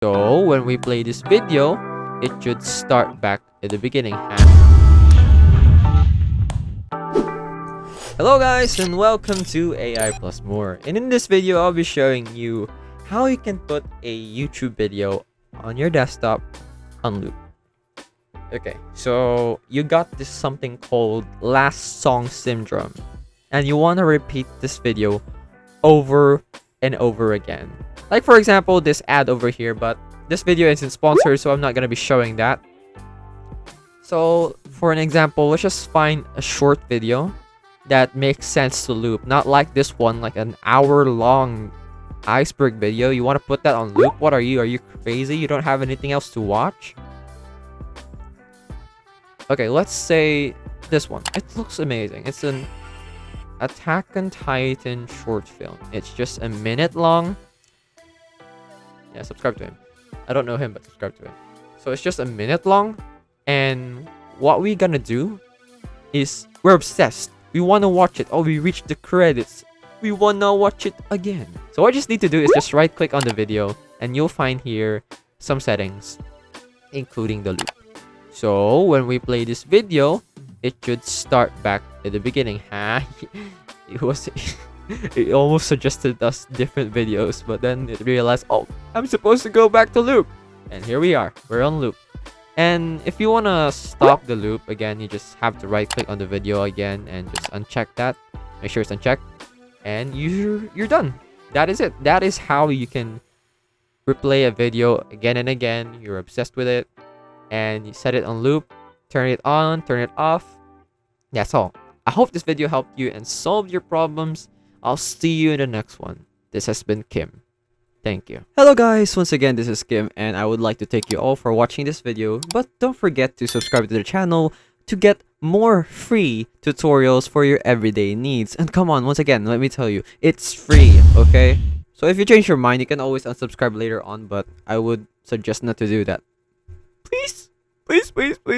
So when we play this video, it should start back at the beginning. Hello guys and welcome to AI Plus More. And in this video, I'll be showing you how you can put a YouTube video on your desktop on loop. Okay, so you got this something called last song syndrome, and you want to repeat this video over and over again. Like for example, this ad over here, but this video isn't sponsored, so I'm not going to be showing that. So for an example, let's just find a short video that makes sense to loop. Not like this one, like an hour-long iceberg video. You want to put that on loop? What are you? Are you crazy? You don't have anything else to watch? Okay, let's say this one. It looks amazing. It's an Attack on Titan short film. It's just a minute long. Yeah, subscribe to him. I don't know him, but subscribe to him. So it's just a minute long, and what we're gonna do is we're obsessed. We want to watch it. Oh, we reached the credits. We wanna watch it again. So what you just need to do is just right click on the video, and you'll find here some settings, including the loop. So when we play this video, it should start back at the beginning. It almost suggested us different videos, but then it realized, oh, I'm supposed to go back to loop. And here we are. We're on loop. And if you want to stop the loop, again, you just have to right click on the video again and just uncheck that. Make sure it's unchecked. And you're done. That is it. That is how you can replay a video again and again. You're obsessed with it. And you set it on loop. Turn it on. Turn it off. That's all. I hope this video helped you and solved your problems. I'll see you in the next one. This has been Kim. Thank you. Hello guys, once again this is Kim, and I would like to thank you all for watching this video, but don't forget to subscribe to the channel to get more free tutorials for your everyday needs. And come on, once again, let me tell you, it's free, okay? So if you change your mind, you can always unsubscribe later on, but I would suggest not to do that. Please, please, please, please.